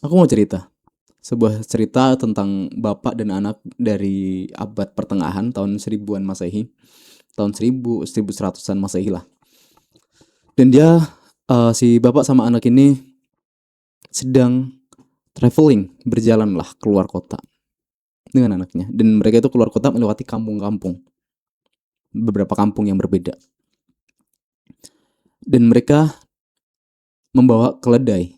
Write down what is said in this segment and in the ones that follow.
Aku mau cerita. Sebuah cerita tentang bapak dan anak dari abad pertengahan tahun seribuan Masehi. Tahun 1100-an Masehi lah. Dan si bapak sama anak ini sedang traveling, berjalan lah keluar kota dengan anaknya. Dan mereka itu keluar kota melewati kampung-kampung, beberapa kampung yang berbeda. Dan mereka membawa keledai.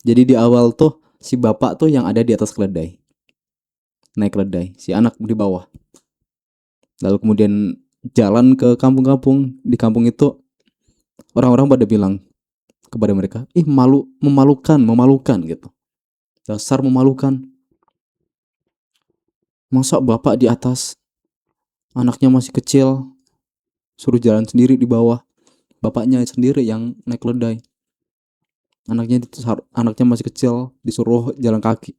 Jadi di awal tuh si bapak tuh yang ada di atas keledai, naik keledai, si anak di bawah. Lalu kemudian jalan ke kampung-kampung. Di kampung itu orang-orang pada bilang kepada mereka, ih malu, memalukan, memalukan gitu. Dasar memalukan. Masa bapak di atas, anaknya masih kecil, suruh jalan sendiri di bawah. Bapaknya sendiri yang naik keledai. Anaknya masih kecil, disuruh jalan kaki.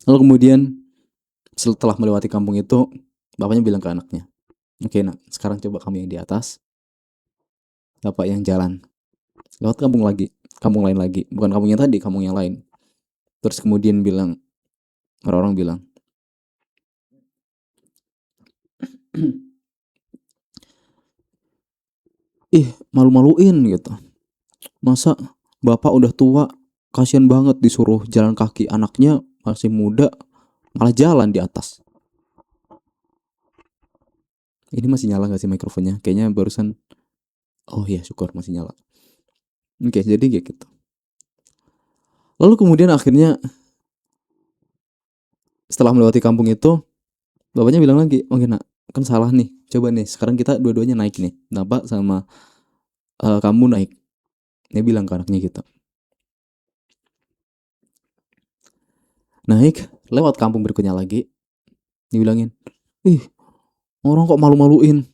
Lalu kemudian setelah melewati kampung itu, bapaknya bilang ke anaknya, oke nak, sekarang coba kamu yang di atas, bapak yang jalan. Lewat kampung lain lagi. Bukan kampung yang tadi, kampung yang lain. Terus kemudian orang-orang bilang, ih malu-maluin gitu. Masa bapak udah tua, kasihan banget disuruh jalan kaki, anaknya masih muda malah jalan di atas. Ini masih nyala gak sih mikrofonnya? Kayaknya barusan, oh iya syukur masih nyala. Oke, jadi kayak gitu. Lalu kemudian akhirnya setelah melewati kampung itu, bapaknya bilang lagi, oke nak, kan salah nih, coba nih sekarang kita dua-duanya naik nih, bapak sama kamu naik. Dia bilang ke anaknya gitu. Naik, lewat kampung berikutnya lagi, dibilangin, ih orang kok malu-maluin,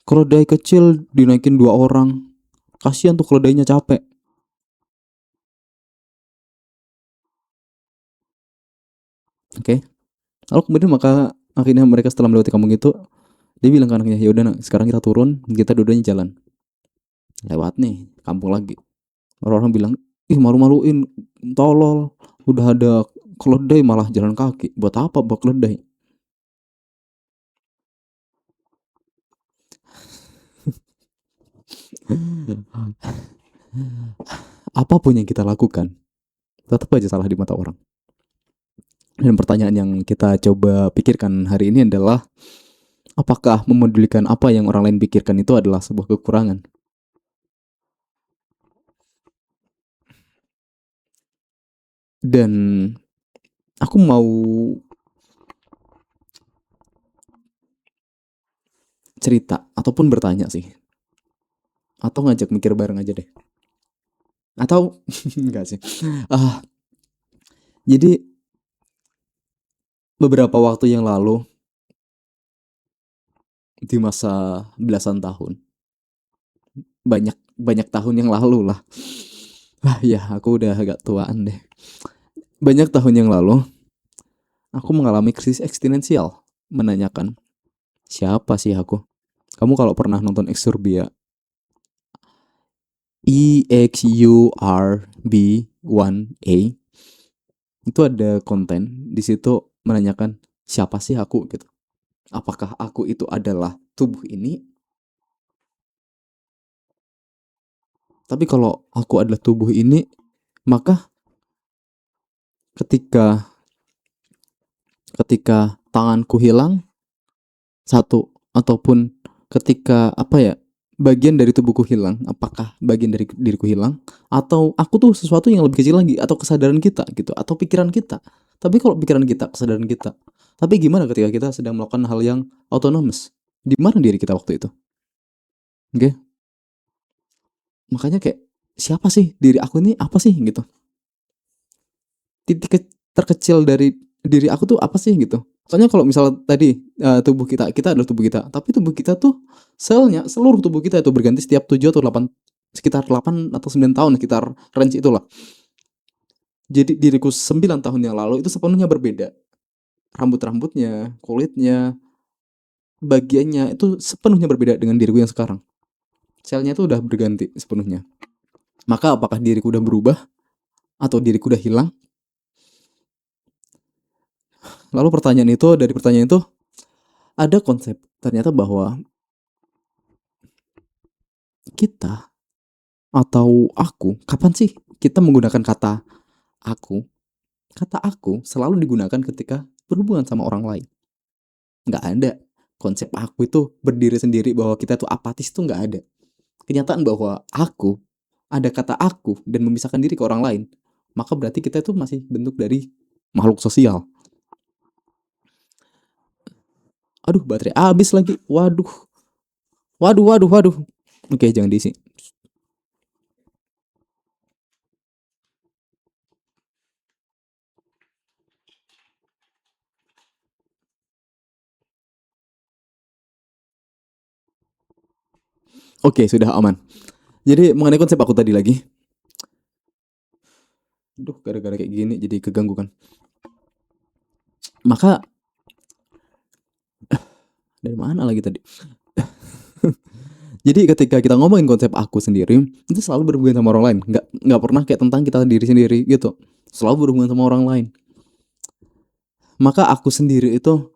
keledai kecil dinaikin 2 orang, kasihan tuh keledainya capek. Oke. Lalu kemudian maka akhirnya mereka setelah melewati kampung itu, dia bilang ke anaknya, ya udah nak, sekarang kita turun, kita dua-duanya jalan. Lewat nih kampung lagi, orang-orang bilang, ih malu-maluin, tolol, udah ada keledai malah jalan kaki, buat apa bawa keledai. Apapun yang kita lakukan tetap aja salah di mata orang. Dan pertanyaan yang kita coba pikirkan hari ini adalah, apakah memedulikan apa yang orang lain pikirkan itu adalah sebuah kekurangan? Dan aku mau cerita ataupun bertanya sih, atau ngajak mikir bareng aja deh. Atau enggak sih. Ah, jadi beberapa waktu yang lalu, di masa belasan tahun, banyak banyak tahun yang lalu lah. Ah ya, aku udah agak tuaan deh. Banyak tahun yang lalu, aku mengalami krisis eksistensial, menanyakan, siapa sih aku? Kamu kalau pernah nonton Exurbia, EXURB1A, itu ada konten di situ menanyakan, siapa sih aku gitu. Apakah aku itu adalah tubuh ini? Tapi kalau aku adalah tubuh ini, maka ketika ketika tanganku hilang satu, ataupun ketika apa ya, bagian dari tubuhku hilang, apakah bagian dari diriku hilang, atau aku tuh sesuatu yang lebih kecil lagi, atau kesadaran kita gitu, atau pikiran kita. Tapi kalau pikiran kita, kesadaran kita, tapi gimana ketika kita sedang melakukan hal yang autonomous, di mana diri kita waktu itu? Oke, okay? Makanya kayak, siapa sih diri aku ini, apa sih gitu, titik terkecil dari diri aku tuh apa sih gitu. Soalnya kalau misalnya tadi, tubuh kita adalah tubuh kita, tapi tubuh kita tuh selnya, seluruh tubuh kita itu berganti setiap 7 atau 8, sekitar 8 atau 9 tahun, sekitar range itulah. Jadi diriku 9 tahun yang lalu itu sepenuhnya berbeda. Rambut-rambutnya, kulitnya, bagiannya itu sepenuhnya berbeda dengan diriku yang sekarang. Selnya itu udah berganti sepenuhnya. Maka apakah diriku udah berubah atau diriku udah hilang? Lalu dari pertanyaan itu ada konsep ternyata bahwa kita atau aku, kapan sih kita menggunakan kata aku? Kata aku selalu digunakan ketika berhubungan sama orang lain. Nggak ada konsep aku itu berdiri sendiri bahwa kita tuh apatis tuh nggak ada. Kenyataan bahwa aku, ada kata aku dan memisahkan diri ke orang lain, maka berarti kita itu masih bentuk dari makhluk sosial. Aduh, baterai habis lagi. Waduh, waduh, waduh, waduh. Oke, jangan diisi. Oke, sudah aman. Jadi mengenai konsep aku tadi lagi. Duh, gara-gara kayak gini jadi keganggu kan. Maka dari mana lagi tadi? Jadi ketika kita ngomongin konsep aku sendiri, itu selalu berhubungan sama orang lain. Nggak pernah kayak tentang kita diri sendiri gitu. Selalu berhubungan sama orang lain. Maka aku sendiri itu,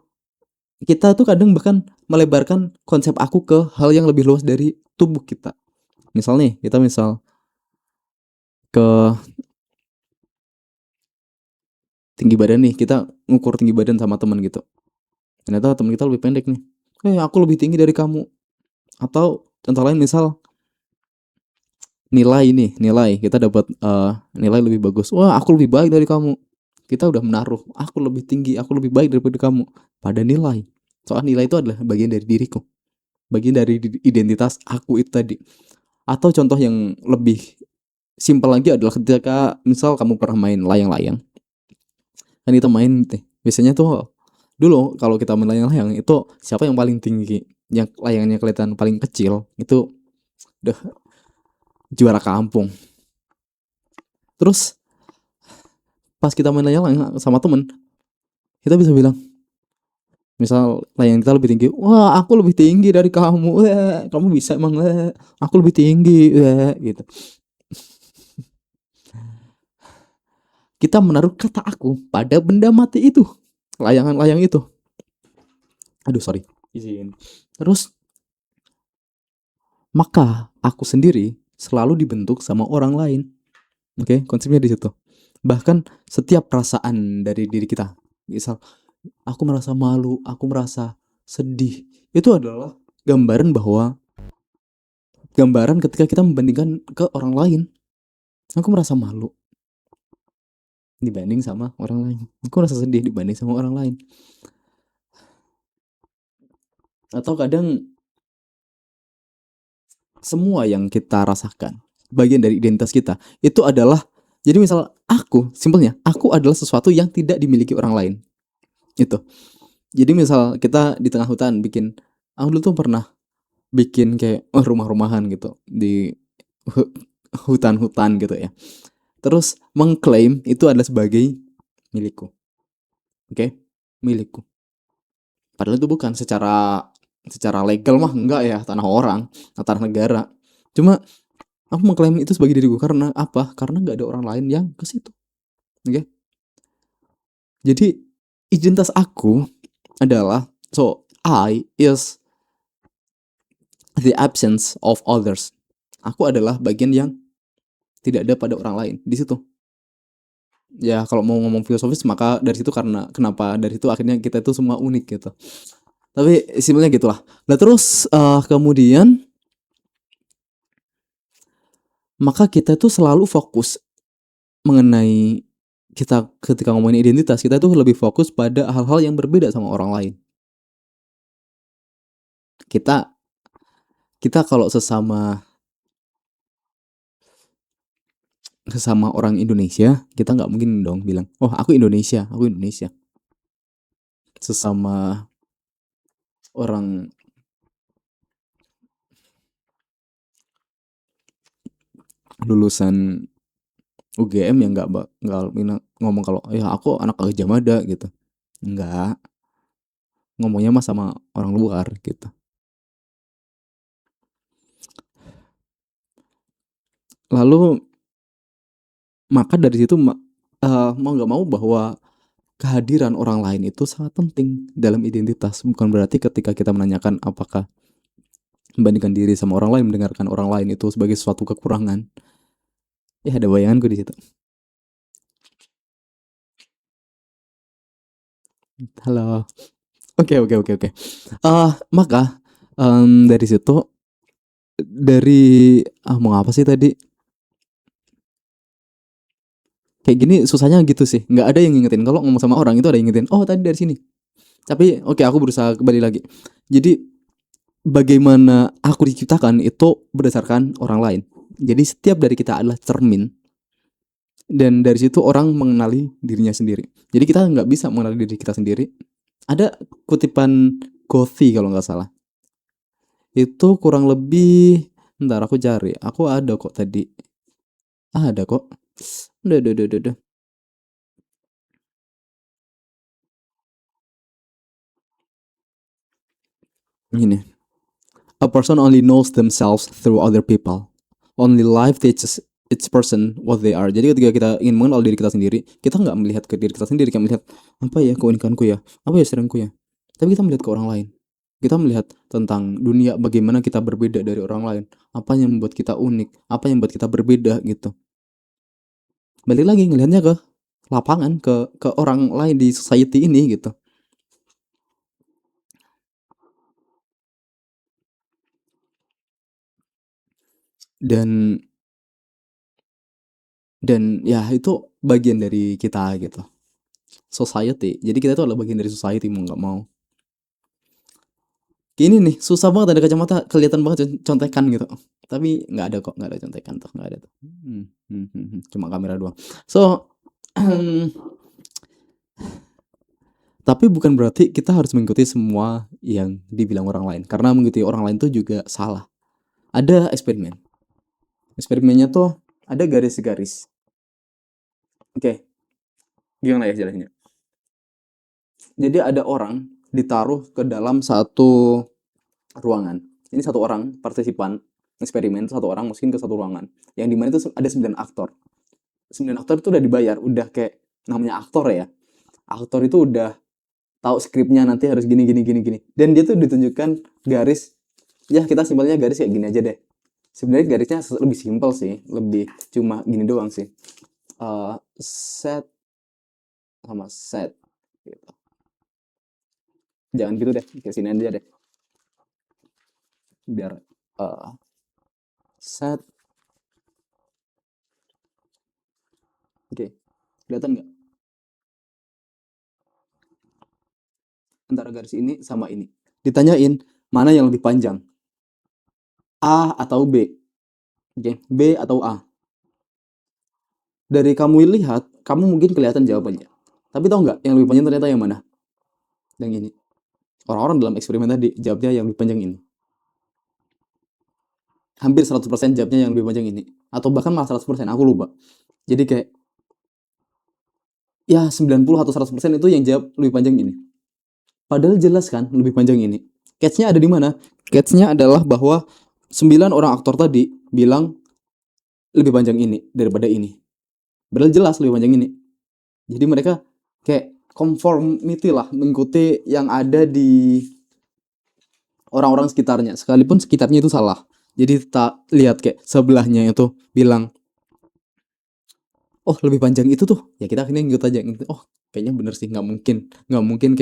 kita tuh kadang bahkan melebarkan konsep aku ke hal yang lebih luas dari tubuh kita. Misal nih, kita misal ke tinggi badan nih, kita ngukur tinggi badan sama teman gitu. Ternyata teman kita lebih pendek nih. Aku lebih tinggi dari kamu. Atau contoh lain misal nilai kita dapat nilai lebih bagus. Wah, aku lebih baik dari kamu. Kita udah menaruh, aku lebih tinggi, aku lebih baik daripada kamu pada nilai. Soal nilai itu adalah bagian dari diriku, bagian dari identitas aku itu tadi. Atau contoh yang lebih simpel lagi adalah ketika misal kamu pernah main layang-layang. Kan kita main teh. Biasanya tuh dulu kalau kita main layang-layang itu siapa yang paling tinggi, yang layangannya kelihatan paling kecil, itu udah juara kampung. Terus pas kita main layang-layang sama temen, kita bisa bilang, misal layang kita lebih tinggi, wah aku lebih tinggi dari kamu, wah kamu bisa emang, wah aku lebih tinggi, wah gitu. Kita menaruh kata aku pada benda mati itu, layangan layang itu. Aduh sorry, izin. Terus maka aku sendiri selalu dibentuk sama orang lain. Oke, konsepnya di situ. Bahkan setiap perasaan dari diri kita, misal aku merasa malu, aku merasa sedih, itu adalah gambaran bahwa gambaran ketika kita membandingkan ke orang lain. Aku merasa malu dibanding sama orang lain. Aku merasa sedih dibanding sama orang lain. Atau kadang semua yang kita rasakan, bagian dari identitas kita, itu adalah, jadi misal aku, simpelnya, aku adalah sesuatu yang tidak dimiliki orang lain. Itu. Jadi misal kita di tengah hutan bikin, aku dulu tuh pernah bikin kayak rumah-rumahan gitu di hu- hutan-hutan gitu ya. Terus mengklaim itu adalah sebagai milikku. Oke? Milikku. Padahal itu bukan secara secara legal mah enggak ya, tanah orang, tanah negara. Cuma aku mengklaim itu sebagai diriku karena apa? Karena nggak ada orang lain yang ke situ. Oke? Jadi identitas aku adalah, so I is the absence of others. Aku adalah bagian yang tidak ada pada orang lain di situ. Ya kalau mau ngomong filosofis maka dari situ, karena kenapa dari situ akhirnya kita itu semua unik gitu. Tapi simpelnya gitulah. Nah terus kemudian maka kita tuh selalu fokus mengenai, kita ketika ngomongin identitas kita tuh lebih fokus pada hal-hal yang berbeda sama orang lain. Kita kita kalau sesama sesama orang Indonesia, kita nggak mungkin dong bilang, oh aku Indonesia, aku Indonesia. Sesama orang lulusan UGM yang nggak ngomong kalau ya aku anak Gajah Mada gitu. Nggak, ngomongnya mah sama orang luar gitu. Lalu Maka dari situ mau nggak mau bahwa kehadiran orang lain itu sangat penting dalam identitas. Bukan berarti ketika kita menanyakan apakah membandingkan diri sama orang lain, mendengarkan orang lain itu sebagai suatu kekurangan. Ya ada bayanganku di situ. Halo. Oke. Maka dari situ, dari mau apa sih tadi? Kayak gini susahnya gitu sih. Nggak ada yang ngingetin. Kalau ngomong sama orang itu ada yang ngingetin. Oh tadi dari sini. Tapi oke, aku berusaha kembali lagi. Jadi bagaimana aku diciptakan itu berdasarkan orang lain. Jadi setiap dari kita adalah cermin, dan dari situ orang mengenali dirinya sendiri. Jadi kita nggak bisa mengenali diri kita sendiri. Ada kutipan Gothi kalau nggak salah. Itu kurang lebih, ntar aku cari. Aku ada kok tadi. Ada kok. Udah. Ini. A person only knows themselves through other people. Only life teaches each person what they are. Jadi ketika kita ingin mengenal diri kita sendiri, kita nggak melihat ke diri kita sendiri, kita melihat apa ya keunikanku ya, apa ya strengthku ya. Tapi kita melihat ke orang lain. Kita melihat tentang dunia, bagaimana kita berbeda dari orang lain, apa yang membuat kita unik, apa yang membuat kita berbeda gitu. Balik lagi ngelihatnya ke lapangan, ke orang lain di society ini gitu. Dan ya itu bagian dari kita gitu. Society. Jadi kita itu adalah bagian dari society mau nggak mau. Ini nih susah banget ada kacamata kelihatan banget contekan gitu. Tapi nggak ada kok, nggak ada contekan tuh, nggak ada tuh. Cuma kamera doang. So, tapi bukan berarti kita harus mengikuti semua yang dibilang orang lain. Karena mengikuti orang lain tuh juga salah. Ada eksperimen. Eksperimennya tuh ada garis-garis. Oke, gimana ya jelasnya? Jadi ada orang ditaruh ke dalam satu ruangan. Ini satu orang partisipan eksperimen, satu orang masukin ke satu ruangan. Yang dimana itu ada 9 aktor. 9 aktor itu udah dibayar, udah kayak namanya aktor ya. Aktor itu udah tahu skripnya nanti harus gini. Dan dia tuh ditunjukkan garis, ya kita simpelnya garis kayak gini aja deh. Sebenarnya garisnya lebih simpel sih, lebih cuma gini doang sih. Set sama set gitu. Jangan gitu deh, ke sini aja deh. Biar set. Oke, kelihatan nggak? Antara garis ini sama ini. Ditanyain mana yang lebih panjang, A atau B. Oke, B atau A. Dari kamu lihat, kamu mungkin kelihatan jawabannya. Tapi tahu nggak yang lebih panjang ternyata yang mana? Yang ini. Orang-orang dalam eksperimen tadi jawabnya yang lebih panjang ini. Hampir 100% jawabnya yang lebih panjang ini. Atau bahkan malah 100%, aku lupa. Jadi kayak ya 90 atau 100% itu yang jawab lebih panjang ini. Padahal jelas kan lebih panjang ini. Catch-nya ada di mana? Catch-nya adalah bahwa 9 orang aktor tadi bilang lebih panjang ini daripada ini. Padahal jelas lebih panjang ini. Jadi mereka kayak conformity lah, mengikuti yang ada di orang-orang sekitarnya, sekalipun sekitarnya itu salah. Jadi tak lihat kayak sebelahnya itu bilang, oh lebih panjang itu tuh, ya kita akhirnya ngikut aja. Oh kayaknya bener sih, nggak mungkin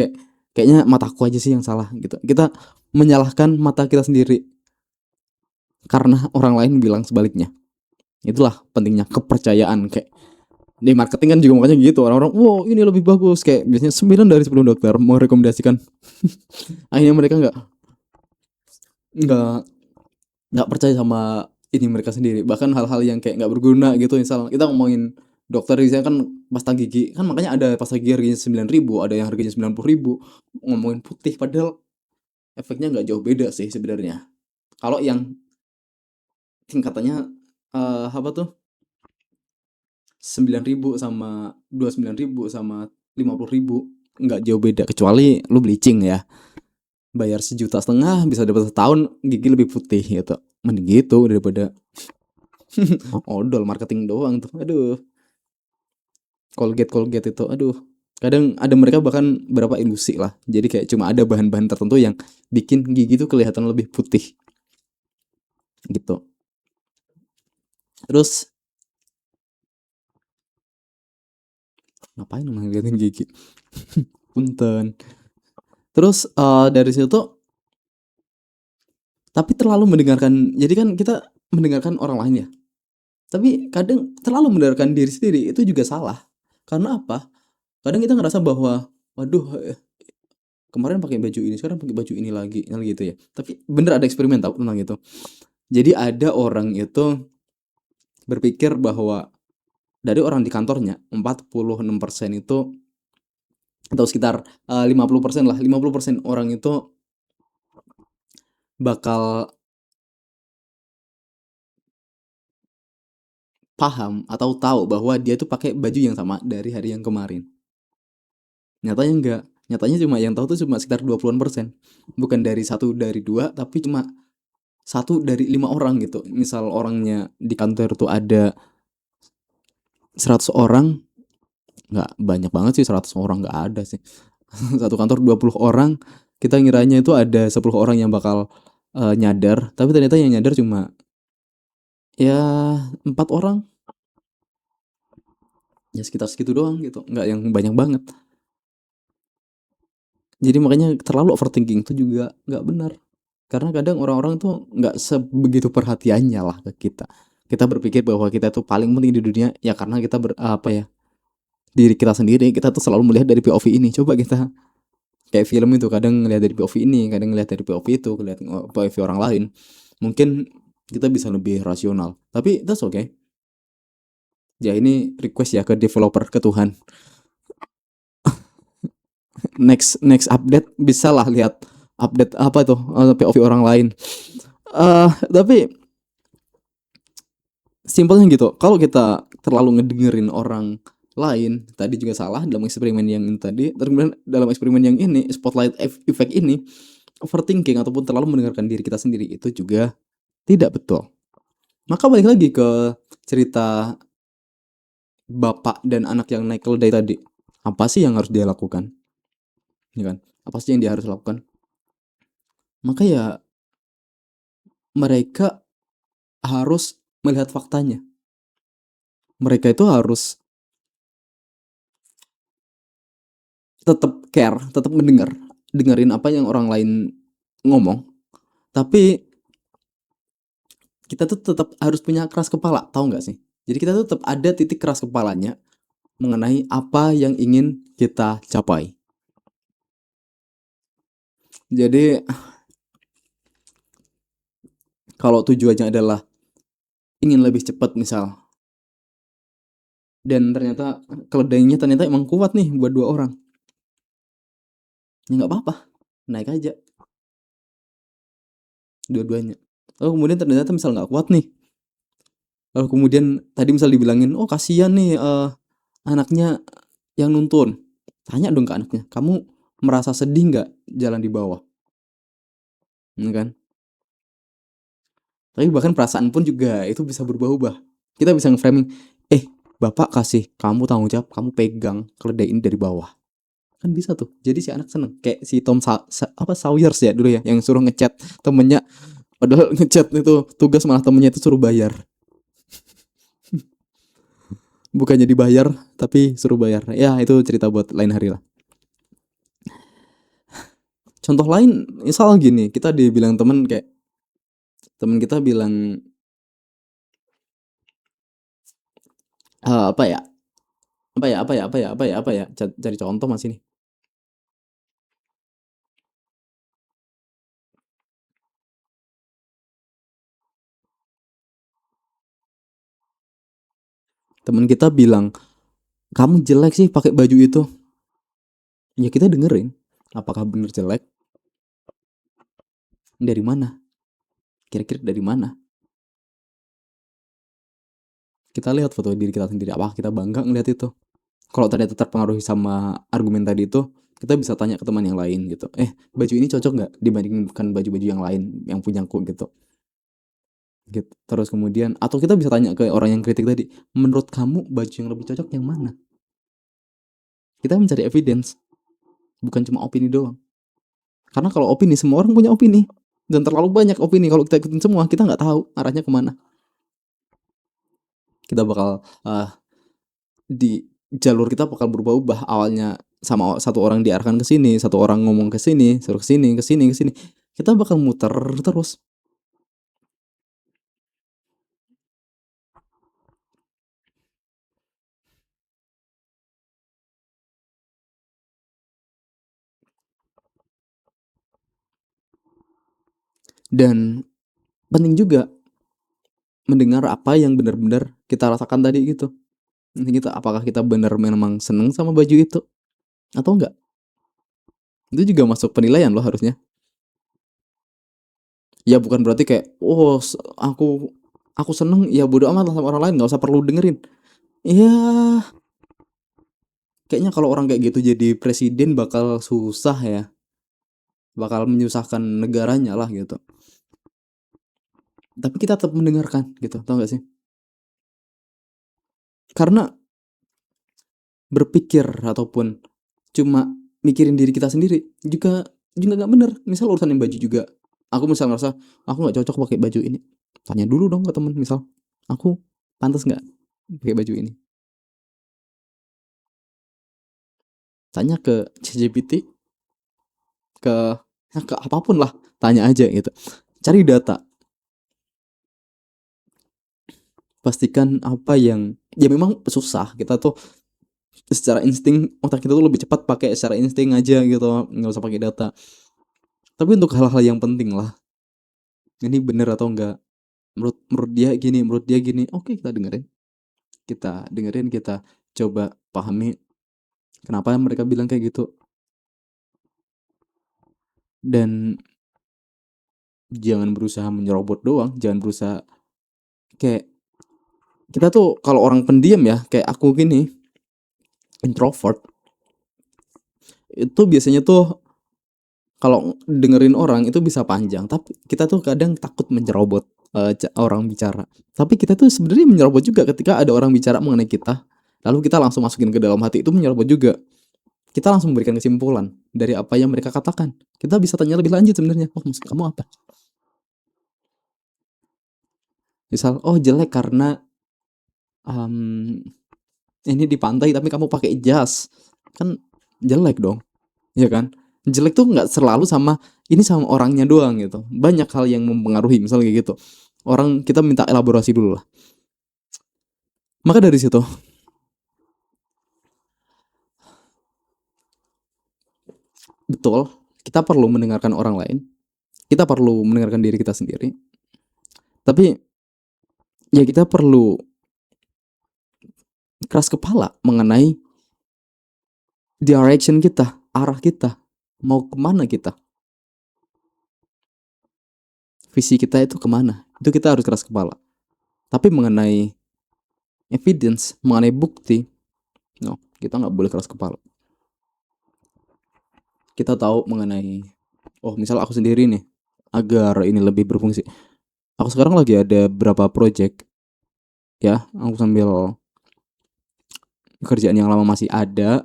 kayaknya mataku aja sih yang salah gitu. Kita menyalahkan mata kita sendiri karena orang lain bilang sebaliknya. Itulah pentingnya kepercayaan. Kayak di marketing kan juga makanya gitu, orang-orang wow ini lebih bagus, kayak biasanya 9 dari 10 dokter merekomendasikan. Akhirnya mereka nggak nggak percaya sama ini mereka sendiri, bahkan hal-hal yang kayak nggak berguna gitu. Misal kita ngomongin dokter, misalnya kan pasta gigi kan, makanya ada pasta gigi harganya 9.000, ada yang harganya 90.000. Ngomongin putih padahal efeknya nggak jauh beda sih sebenarnya. Kalau yang tingkatannya apa tuh 9.000 sama 29.000 sama 50.000 nggak jauh beda, kecuali lu bleaching ya, bayar 1,5 juta bisa dapat setahun gigi lebih putih gitu. Mending gitu daripada odol marketing doang tuh. Aduh. Colgate itu, aduh, kadang ada mereka bahkan berapa ilusi lah, jadi kayak cuma ada bahan-bahan tertentu yang bikin gigi tuh kelihatan lebih putih gitu. Terus ngapain emang ngeliatin gigi, punten. Terus dari situ tapi terlalu mendengarkan, jadi kan kita mendengarkan orang lain ya, tapi kadang terlalu mendengarkan diri sendiri itu juga salah. Karena apa? Kadang kita ngerasa bahwa, waduh, kemarin pakai baju ini, sekarang pakai baju ini lagi, kan gitu ya. Tapi bener ada eksperimen tau tentang itu. Jadi ada orang itu berpikir bahwa dari orang di kantornya 46% itu, atau sekitar 50% lah, 50% orang itu bakal paham atau tahu bahwa dia tuh pakai baju yang sama dari hari yang kemarin. Nyatanya enggak. Nyatanya cuma yang tahu tuh cuma sekitar 20-an persen. Bukan dari satu dari dua, tapi cuma satu dari 5 orang gitu. Misal orangnya di kantor tuh ada 100 orang, nggak banyak banget sih 100 orang, nggak ada sih. Satu kantor 20 orang, kita ngiranya itu ada 10 orang yang bakal nyadar, tapi ternyata yang nyadar cuma ya 4 orang, ya sekitar segitu doang gitu, nggak yang banyak banget. Jadi makanya terlalu overthinking itu juga nggak benar. Karena kadang orang-orang tuh nggak sebegitu perhatiannya lah ke kita. Kita berpikir bahwa kita tuh paling penting di dunia ya karena kita apa ya, diri kita sendiri. Kita tuh selalu melihat dari POV ini. Coba kita kayak film itu kadang ngelihat dari POV ini, kadang ngelihat dari POV itu, ngelihat POV orang lain. Mungkin kita bisa lebih rasional. Tapi that's okay. Ya ini request ya ke developer, ke Tuhan. Next update bisa lah lihat update apa tuh POV orang lain. Tapi simpelnya gitu, kalau kita terlalu ngedengerin orang lain, tadi juga salah dalam eksperimen yang ini tadi, terus kemudian dalam eksperimen yang ini, spotlight effect ini, overthinking ataupun terlalu mendengarkan diri kita sendiri itu juga tidak betul. Maka balik lagi ke cerita bapak dan anak yang naik keledai tadi. Apa sih yang harus dia lakukan? Ya kan? Apa sih yang dia harus lakukan? Maka ya mereka harus melihat faktanya. Mereka itu harus tetap care, tetap mendengar, dengerin apa yang orang lain ngomong. Tapi kita tuh tetap harus punya keras kepala, tahu nggak sih? Jadi kita tuh tetap ada titik keras kepalanya mengenai apa yang ingin kita capai. Jadi kalau tujuannya adalah ingin lebih cepat misal, dan ternyata keledainya ternyata emang kuat nih buat 2 orang, ya nggak apa-apa, naik aja dua-duanya. Lalu kemudian ternyata misal nggak kuat nih, lalu kemudian tadi misal dibilangin, oh kasihan nih anaknya yang nuntun. Tanya dong ke anaknya, kamu merasa sedih nggak jalan di bawah? Ya kan? Tapi bahkan perasaan pun juga itu bisa berubah-ubah. Kita bisa nge-framing, bapak kasih kamu tanggung jawab, kamu pegang keledai ini dari bawah. Kan bisa tuh. Jadi si anak seneng. Kayak si Tom Sawyers ya dulu ya, yang suruh ngechat temennya, padahal ngechat itu tugas malah temennya itu suruh bayar. Bukannya dibayar, tapi suruh bayar. Ya itu cerita buat lain hari lah. Contoh lain, misal gini, kita dibilang temen kayak, temen kita bilang apa ya, cari contoh masih nih. Temen kita bilang, kamu jelek sih pakai baju itu. Ya kita dengerin, apakah bener jelek, dari mana, kira-kira dari mana. Kita lihat foto diri kita sendiri, apakah kita bangga ngeliat itu. Kalau ternyata terpengaruhi sama argumen tadi itu, kita bisa tanya ke teman yang lain gitu, baju ini cocok nggak dibandingkan baju-baju yang lain yang punyaku gitu. Gitu. Terus kemudian atau kita bisa tanya ke orang yang kritik tadi, menurut kamu baju yang lebih cocok yang mana? Kita mencari evidence, bukan cuma opini doang. Karena kalau opini, semua orang punya opini. Dan terlalu banyak opini, kalau kita ikutin semua, kita nggak tahu arahnya kemana. Kita bakal di jalur kita bakal berubah-ubah. Awalnya sama satu orang diarahkan ke sini, satu orang ngomong ke sini, suruh ke sini, ke sini, ke sini. Kita bakal muter terus. Dan penting juga mendengar apa yang benar-benar kita rasakan tadi gitu. Kita apakah kita benar memang seneng sama baju itu atau enggak? Itu juga masuk penilaian loh harusnya. Ya bukan berarti kayak oh aku seneng ya bodo amat lah sama orang lain, nggak usah perlu dengerin. Ya kayaknya kalau orang kayak gitu jadi presiden bakal susah ya, bakal menyusahkan negaranya lah gitu. Tapi kita tetap mendengarkan gitu, tau gak sih? Karena berpikir ataupun cuma mikirin diri kita sendiri juga juga nggak bener. Misal urusan yang baju juga, aku misal ngerasa aku nggak cocok pakai baju ini, tanya dulu dong ke temen, misal aku pantas nggak pakai baju ini, tanya ke ChatGPT, ke ke apapun lah, tanya aja gitu, cari data, pastikan apa yang ya memang susah. Kita tuh secara insting, otak kita tuh lebih cepat pakai secara insting aja gitu, nggak usah pakai data. Tapi untuk hal-hal yang penting lah, ini bener atau enggak, menurut dia gini, menurut dia gini, oke kita dengerin, kita coba pahami kenapa mereka bilang kayak gitu. Dan jangan berusaha menyerobot doang, jangan berusaha kayak kita tuh kalau orang pendiam ya kayak aku gini, introvert, itu biasanya tuh kalau dengerin orang itu bisa panjang, tapi kita tuh kadang takut menyerobot orang bicara. Tapi kita tuh sebenarnya menyerobot juga ketika ada orang bicara mengenai kita, lalu kita langsung masukin ke dalam hati, itu menyerobot juga. Kita langsung memberikan kesimpulan dari apa yang mereka katakan. Kita bisa tanya lebih lanjut sebenarnya, oh maksud kamu apa? Misal, oh jelek karena um, ini di pantai tapi kamu pakai jas, kan jelek dong, ya kan? Jelek tuh nggak selalu sama ini, sama orangnya doang gitu. Banyak hal yang mempengaruhi, misalnya kayak gitu. Orang kita minta elaborasi dulu lah. Maka dari situ, betul, kita perlu mendengarkan orang lain. Kita perlu mendengarkan diri kita sendiri. Tapi ya kita perlu keras kepala mengenai direction kita, arah kita, mau kemana kita, visi kita itu kemana. Itu kita harus keras kepala. Tapi mengenai evidence, mengenai bukti, no, kita nggak boleh keras kepala. Kita tahu mengenai, oh misal aku sendiri nih, agar ini lebih berfungsi. Aku sekarang lagi ada beberapa project, ya, aku sambil kerjaan yang lama masih ada,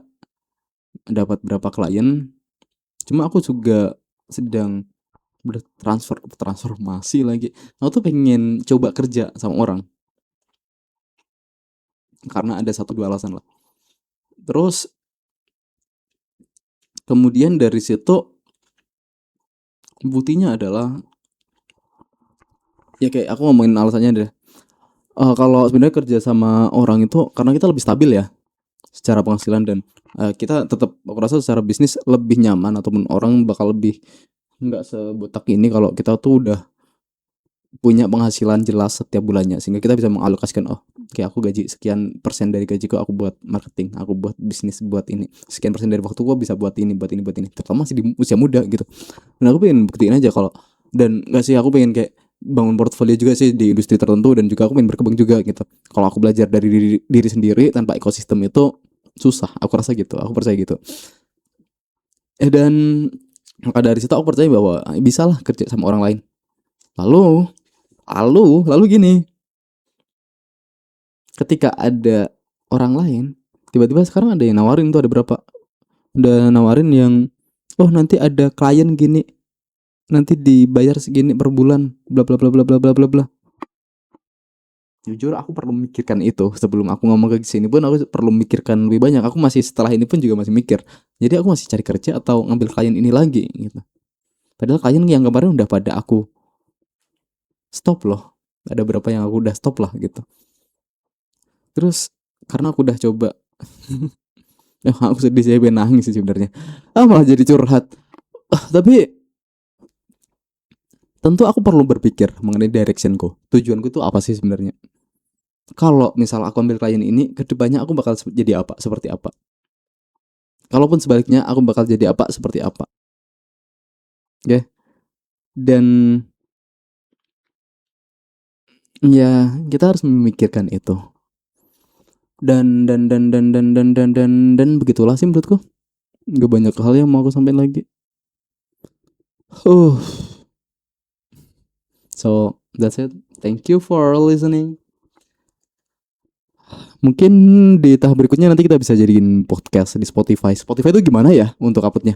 dapat berapa klien. Cuma aku juga sedang transformasi lagi. Aku tuh pengen coba kerja sama orang karena ada satu dua alasan lah. Terus kemudian dari situ buktinya adalah ya kayak aku ngomongin alasannya deh. Kalau sebenarnya kerja sama orang itu karena kita lebih stabil ya secara penghasilan, dan kita tetap, aku rasa secara bisnis lebih nyaman, ataupun orang bakal lebih nggak sebotak ini kalau kita tuh udah punya penghasilan jelas setiap bulannya, sehingga kita bisa mengalokasikan, oh kayak aku gaji sekian persen dari gajiku aku buat marketing, aku buat bisnis, buat ini sekian persen dari waktu gua bisa buat ini, buat ini, buat ini, terutama masih di usia muda gitu. Dan aku pengen buktiin aja kalau, dan nggak sih, aku pengen kayak bangun portfolio juga sih di industri tertentu, dan juga aku pengen berkembang juga gitu. Kalau aku belajar dari diri sendiri tanpa ekosistem itu susah, aku rasa gitu, aku percaya gitu. Dan maka dari situ aku percaya bahwa bisa lah kerja sama orang lain. Lalu lalu gini, ketika ada orang lain, Tiba-tiba sekarang ada yang nawarin tuh, ada berapa, udah nawarin yang, oh nanti ada klien gini, nanti dibayar segini per bulan, bla bla bla bla bla bla bla bla. Jujur aku perlu memikirkan itu sebelum aku ngomong ke sini pun, aku perlu memikirkan lebih banyak. Aku masih setelah ini pun juga masih mikir. Jadi aku masih cari kerja atau ngambil klien ini lagi gitu. Padahal klien yang kemarin udah pada aku stop loh. Ada berapa yang aku udah stop lah gitu. Terus karena aku udah coba, aku sedih sih, pengen nangis sih sebenarnya. Malah jadi curhat. Tapi tentu aku perlu berpikir mengenai directionku. Tujuanku itu apa sih sebenarnya? Kalau misal aku ambil klien ini, kedepannya aku bakal jadi apa? Seperti apa? Kalaupun sebaliknya, aku bakal jadi apa? Seperti apa? Oke? Okay? Dan ya kita harus memikirkan itu. Dan begitulah sih menurutku. Gak banyak hal yang mau aku sampaikan lagi. Uh, so that's it. Thank you for listening. Mungkin di tahap berikutnya nanti kita bisa jadiin podcast di Spotify. Spotify itu gimana ya untuk uploadnya?